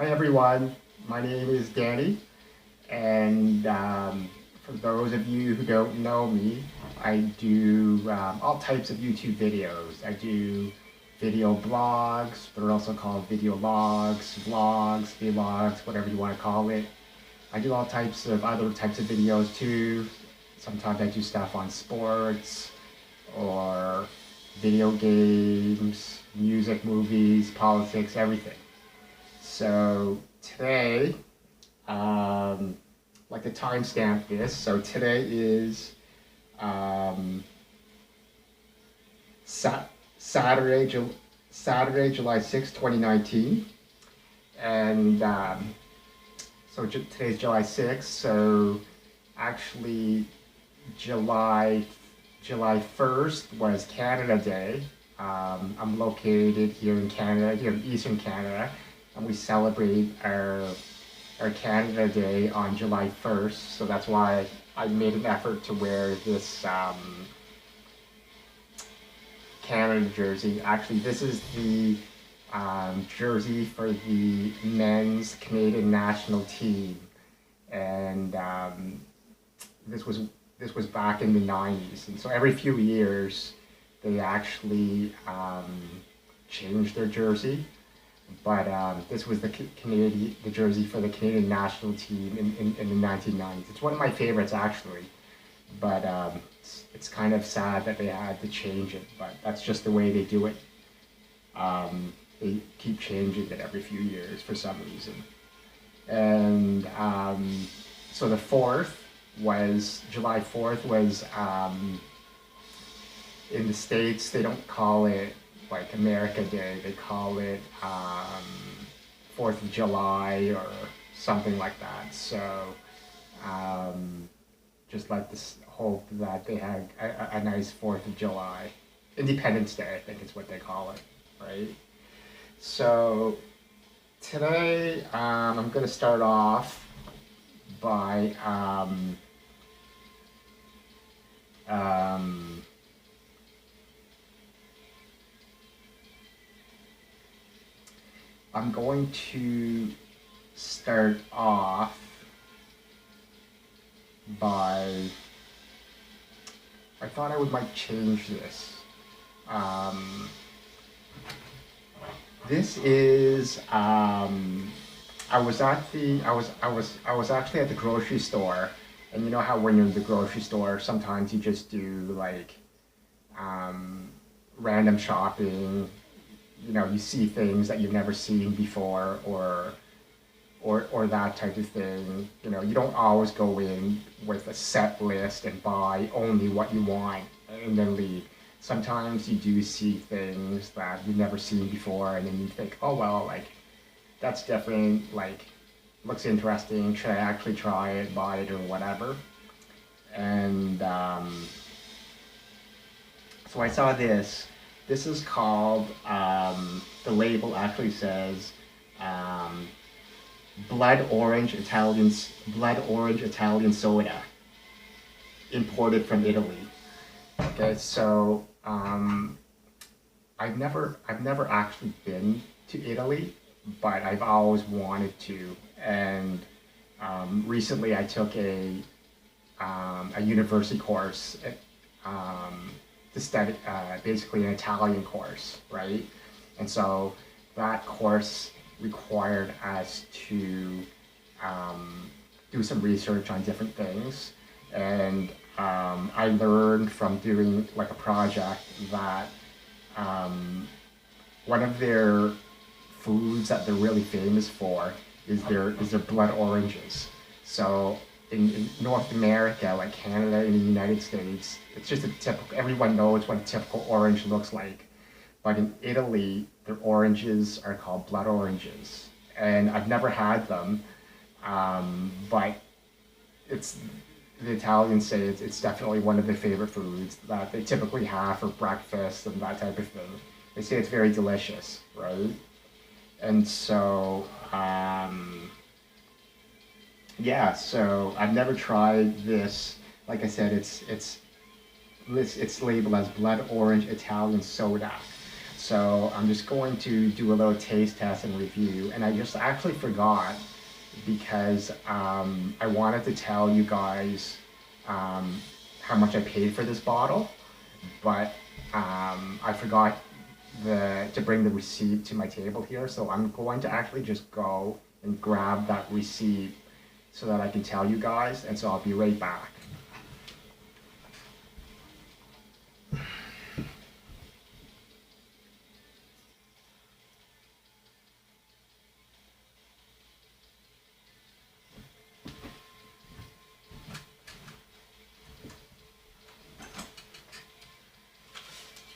Hi everyone, my name is Danny, and for those of you who don't know me, I do all types of YouTube videos. I do video blogs, but they're also called video logs, vlogs, vlogs, whatever you want to call it. I do all types of other types of videos too. Sometimes I do stuff on sports or video games, music, movies, politics, everything. So today, like to timestamp this. So today is Sa Saturday, July 6, 2019. And so today's July 6th. So actually, July 1st was Canada Day. I'm located here in Canada, here in Eastern Canada, and we celebrate our Canada Day on July 1st. So that's why I made an effort to wear this Canada jersey. Actually, this is the jersey for the men's Canadian national team, and this was back in the 90s. And so every few years, they actually changed their jersey. But this was the jersey for the Canadian national team in the 1990s. It's one of my favorites, actually. But it's kind of sad that they had to change it. But that's just the way they do it. They keep changing it every few years for some reason. And so the 4th was, July 4th was, in the States, they don't call it like America Day, they call it 4th of July or something like that. So just like this, hope that they had a nice 4th of July. Independence Day, I think is what they call it, right? So today I'm going to start off by I'm going to start off by, I thought I might change this. This is, I was actually at the grocery store, and you know how when you're in the grocery store, sometimes you just do like random shopping. You know, you see things that you've never seen before, or that type of thing. You know, you don't always go in with a set list and buy only what you want and then leave. Sometimes you do see things that you've never seen before, and then you think, oh well, like that's different, like looks interesting, should I actually try it, buy it, or whatever. And so I saw this. This is called, the label actually says, blood orange Italian soda, imported from Italy. Okay, so I've never actually been to Italy, but I've always wanted to. And recently I took a university course to study, basically an Italian course, right? And so that course required us to do some research on different things. And I learned from doing like a project that one of their foods that they're really famous for is their blood oranges. So in North America, like Canada and the United States, it's just a typical, everyone knows what a typical orange looks like. But in Italy, their oranges are called blood oranges. And I've never had them, but the Italians say it's definitely one of their favorite foods that they typically have for breakfast and that type of thing. They say it's very delicious, right? And so, yeah, so I've never tried this. Like I said, it's labeled as blood orange Italian soda. So I'm just going to do a little taste test and review. And I just actually forgot because I wanted to tell you guys how much I paid for this bottle, but I forgot to bring the receipt to my table here. So I'm going to actually just go and grab that receipt so that I can tell you guys. And so I'll be right back.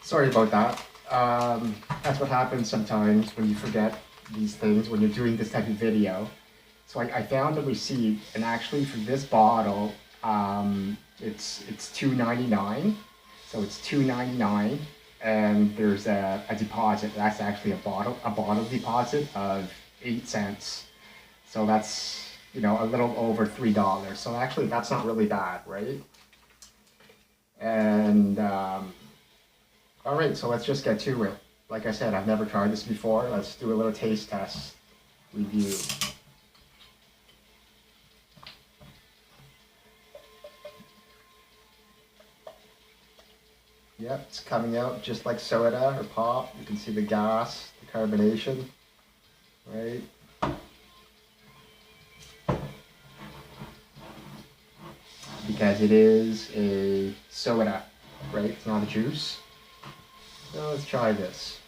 Sorry about that. That's what happens sometimes when you forget these things when you're doing this type of video. So I found a receipt, and actually for this bottle, it's $2.99. So it's $2.99, and there's a deposit. That's actually a bottle deposit of 8 cents. So that's, you know, a little over $3. So actually that's not really bad, right? And all right, so let's just get to it. Like I said, I've never tried this before. Let's do a little taste test review. Yep, it's coming out just like soda or pop. You can see the gas, the carbonation, right? Because it is a soda, right? It's not a juice. So let's try this.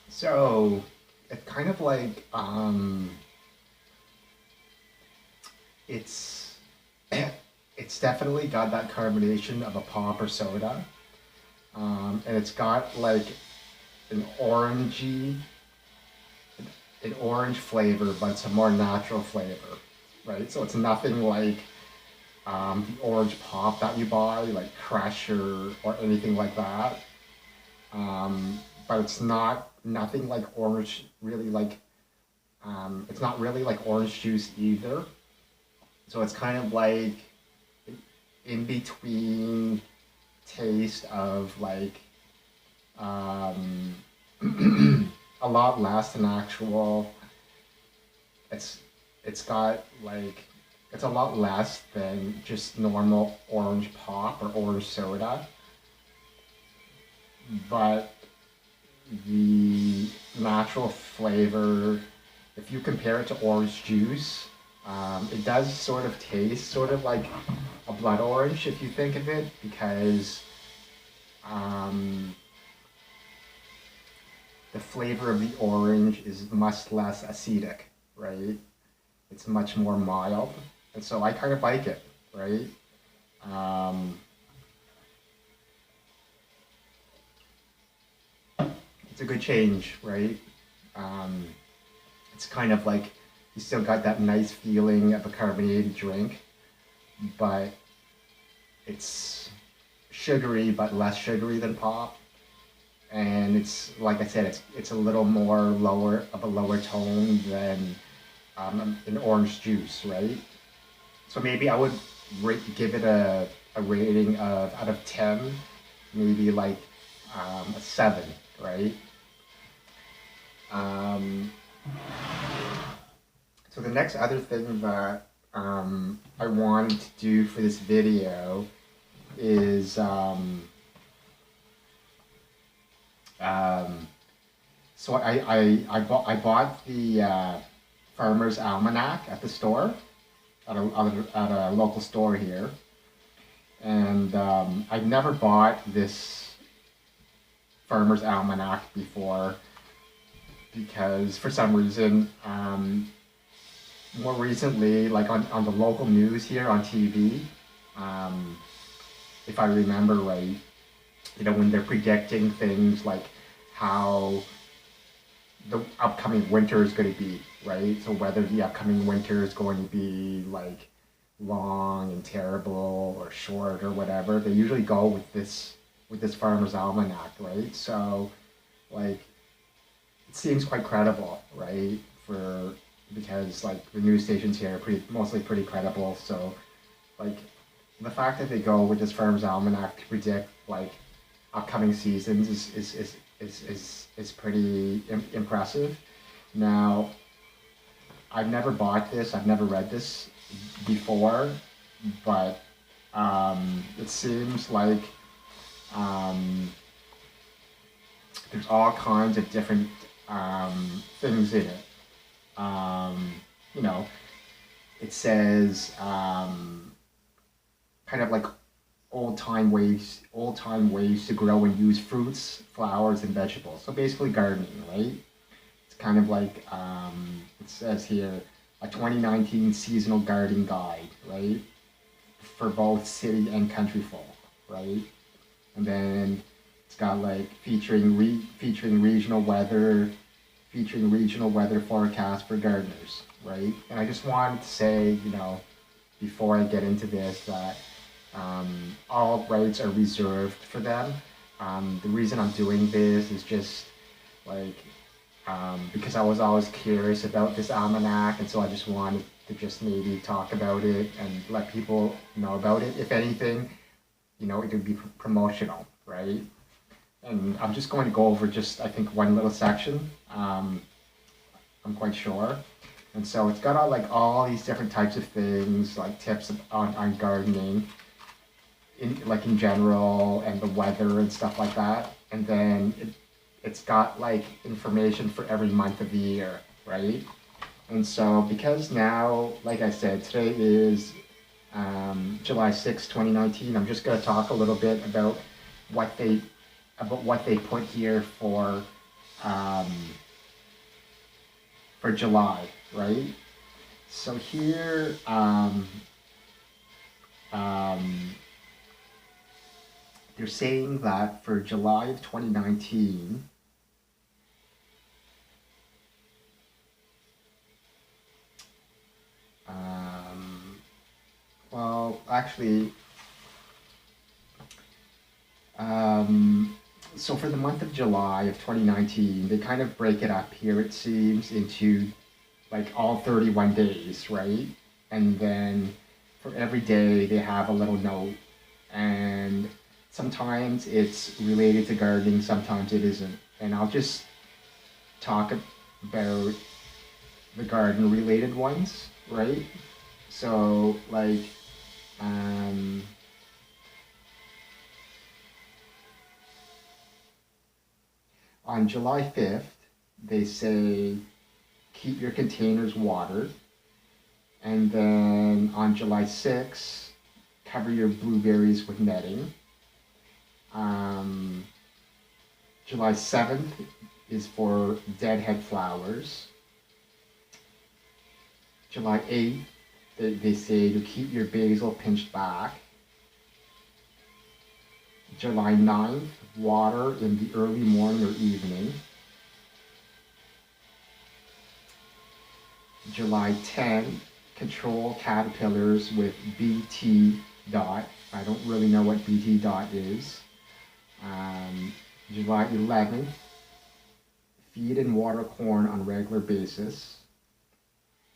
So it's kind of like it's it's definitely got that carbonation of a pop or soda, and it's got like an orangey, an orange flavor, but it's a more natural flavor, right? So it's nothing like the orange pop that you buy, like Crush or anything like that. But it's nothing like orange, really like, it's not really like orange juice either. So it's kind of like in between taste of like a lot less than actual. It's got like, it's a lot less than just normal orange pop or orange soda, but the natural flavor, if you compare it to orange juice, it does sort of taste sort of like a blood orange if you think of it, because the flavor of the orange is much less acidic, right? It's much more mild, and so I kind of like it, right? It's a good change, right? It's kind of like you still got that nice feeling of a carbonated drink, but it's sugary but less sugary than pop. And it's, like I said, it's a little more lower tone than an orange juice, right? So maybe I would give it a rating of, out of 10, maybe like a 7, right? So the next other thing that I wanted to do for this video is so I bought the Farmer's Almanac at the store, at a local store here, and I've never bought this Farmer's Almanac before because for some reason, more recently, like on the local news here on TV, if I remember right, you know, when they're predicting things like how the upcoming winter is going to be, right? So whether the upcoming winter is going to be like long and terrible or short or whatever, they usually go with this farmer's almanac, right? So like it seems quite credible, right? For because like the news stations here are mostly pretty credible. So like the fact that they go with this farmer's almanac to predict like upcoming seasons is pretty impressive. Now, I've never bought this. I've never read this before, but it seems like um, there's all kinds of different things in it. Um, you know, it says kind of like old time ways to grow and use fruits, flowers, and vegetables. So basically gardening, right? It's kind of like it says here a 2019 seasonal garden guide, right? For both city and country folk, right? And then it's got like featuring regional weather forecasts for gardeners, right? And I just wanted to say, you know, before I get into this, that all rights are reserved for them. The reason I'm doing this is just like because I was always curious about this almanac, and so I just wanted to just maybe talk about it and let people know about it. If anything, you know, it would be promotional, right? And I'm just going to go over just I think one little section. I'm quite sure. And so it's got all these different types of things, like tips on gardening, in general, and the weather and stuff like that. And then it's got like information for every month of the year, right? And so because now, like I said, today is July 6, 2019. I'm just going to talk a little bit about what they what they put here um, for July, right? So here, they're saying that for July of 2019, well, actually, so for the month of July of 2019, they kind of break it up here, it seems, into like all 31 days, right? And then for every day, they have a little note. And sometimes it's related to gardening, sometimes it isn't. And I'll just talk about the garden related ones, right? So, like, um, on July 5th, they say keep your containers watered. And then on July 6th, cover your blueberries with netting. Um, July 7th is for deadhead flowers. July 8th, they say to keep your basil pinched back. July 9th, water in the early morning or evening. July 10th, control caterpillars with BT dot. I don't really know what BT dot is. July 11th, feed and water corn on a regular basis.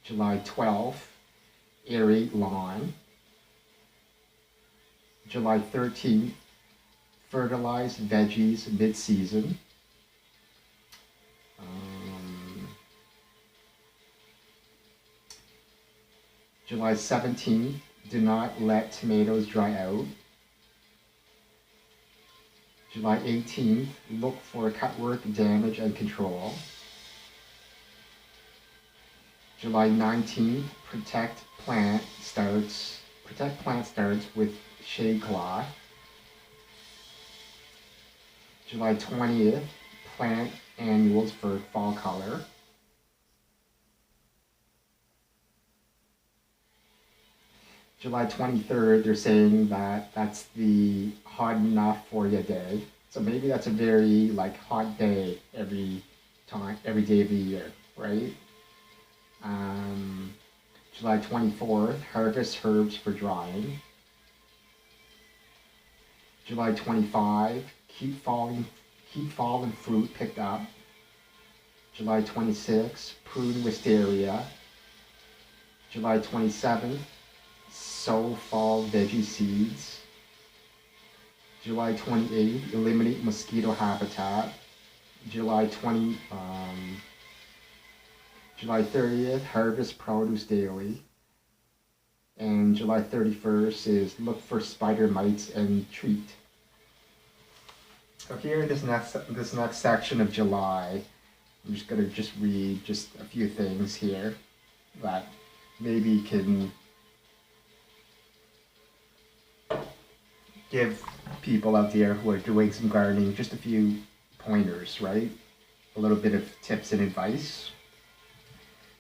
July 12th, aerate lawn. July 13th, fertilize veggies mid-season. July 17th, do not let tomatoes dry out. July 18th, look for cutwork damage and control. July 19th, protect plant starts with shade cloth. July 20th, plant annuals for fall color. July 23rd, they're saying that that's the hot enough for you day. So maybe that's a very like hot day every time, every day of the year, right? Um, July 24th, harvest herbs for drying. July 25, keep fallen fruit picked up. July 26th, prune wisteria. July 27th, sow fall veggie seeds. July 28th, eliminate mosquito habitat. July 30th, harvest produce daily. And July 31st is look for spider mites and treat. So here in this next section of July, I'm just gonna read just a few things here that maybe can give people out there who are doing some gardening just a few pointers, right? A little bit of tips and advice.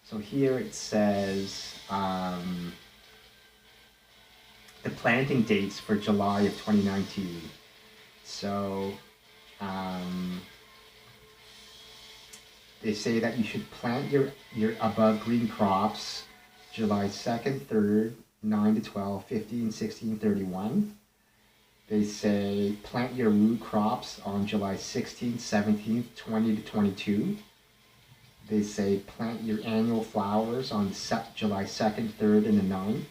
So here it says the planting dates for July of 2019. So they say that you should plant your above green crops July 2nd, 3rd, 9 to 12, 15, 16, 31. They say plant your root crops on July 16th, 17th, 20 to 22. They say plant your annual flowers on July 2nd, 3rd, and the 9th.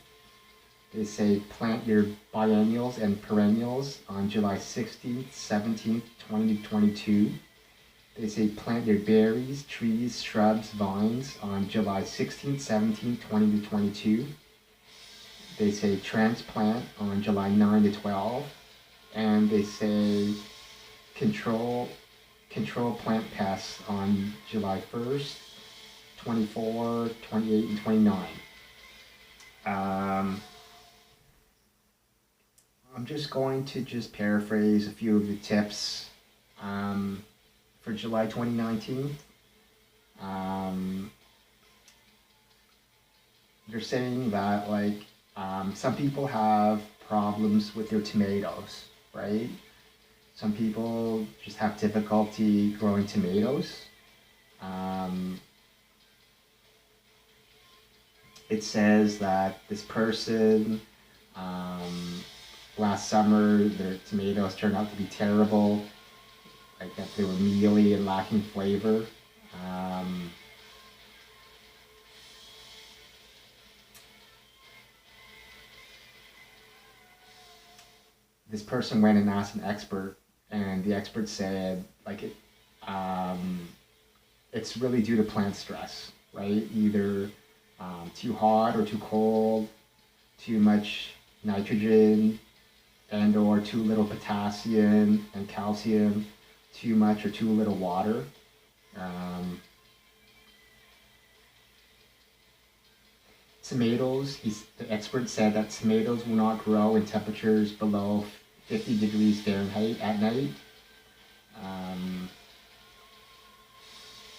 They say plant your biennials and perennials on July 16th, 17th, 20 to 22. They say plant your berries, trees, shrubs, vines on July 16th, 17th, 20 to 22. They say transplant on July 9 to 12. And they say control plant pests on July 1st, 24, 28, and 29. I'm just going to paraphrase a few of the tips for July 2019. They're saying that some people have problems with their tomatoes, right? Some people just have difficulty growing tomatoes. It says that this person, last summer, their tomatoes turned out to be terrible, like that they were mealy and lacking flavor. This person went and asked an expert, and the expert said, it's really due to plant stress, right? Either too hot or too cold, too much nitrogen, and or too little potassium and calcium, too much or too little water. Tomatoes, the expert said that tomatoes will not grow in temperatures below 50 degrees Fahrenheit at night.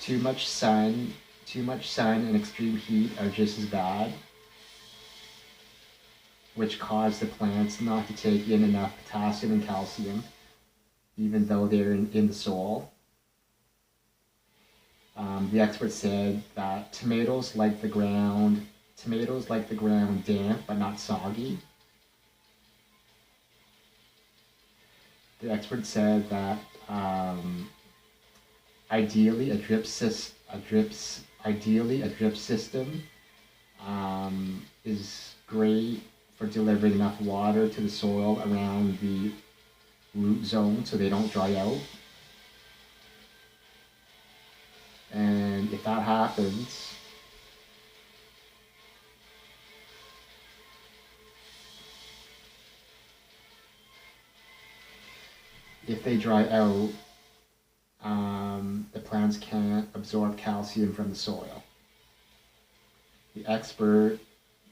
Too much sun and extreme heat are just as bad, which cause the plants not to take in enough potassium and calcium, even though they're in the soil. The expert said that tomatoes like the ground damp but not soggy. The expert said that ideally a drip system is great for delivering enough water to the soil around the root zone so they don't dry out. And if that happens, if they dry out, the plants can't absorb calcium from the soil. The expert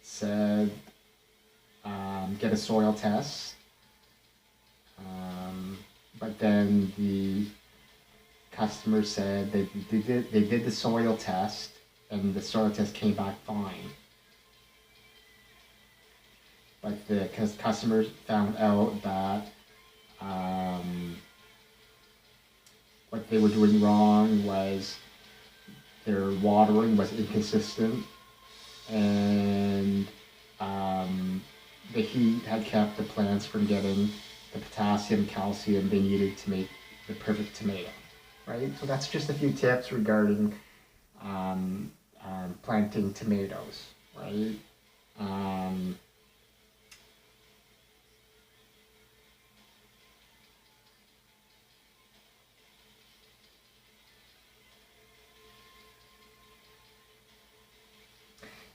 said get a soil test, but then the customer said they did the soil test and the soil test came back fine. But the customers found out that what they were doing wrong was their watering was inconsistent, and the heat had kept the plants from getting the potassium, calcium they needed to make the perfect tomato, right? So that's just a few tips regarding planting tomatoes, right? Um,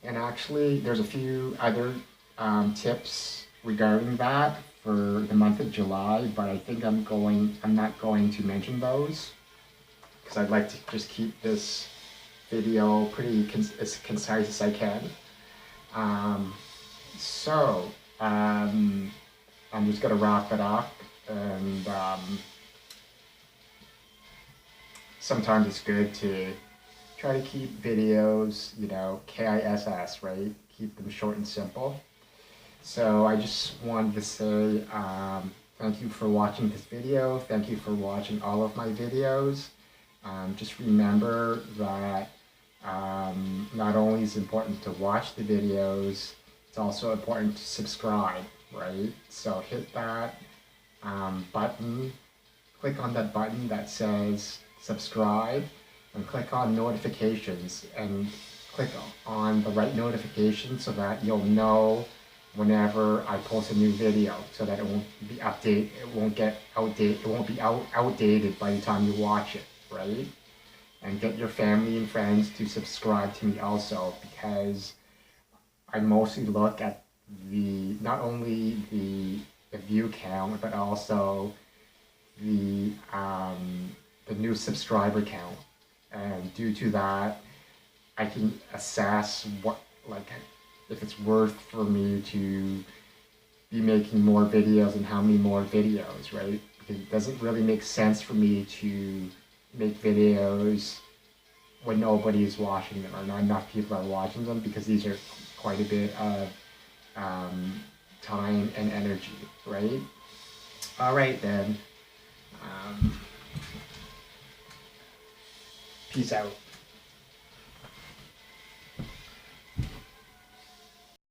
and actually, there's a few other tips regarding that for the month of July, but I think I'm not going to mention those because I'd like to just keep this video pretty as concise as I can. Um, so, I'm just gonna wrap it up, and sometimes it's good to try to keep videos, KISS, right? Keep them short and simple. So I just wanted to say thank you for watching this video. Thank you for watching all of my videos. Just remember that not only is it important to watch the videos, it's also important to subscribe, right? So hit that button, click on that button that says subscribe, and click on notifications, and click on the right notification so that you'll know whenever I post a new video, so that it won't be outdated by the time you watch it, right? And get your family and friends to subscribe to me also, because I mostly look at not only the view count, but also the new subscriber count. And due to that, I can assess if it's worth for me to be making more videos and how many more videos, right? Because it doesn't really make sense for me to make videos when nobody is watching them or not enough people are watching them, because these are quite a bit of time and energy, right? All right then. Peace out.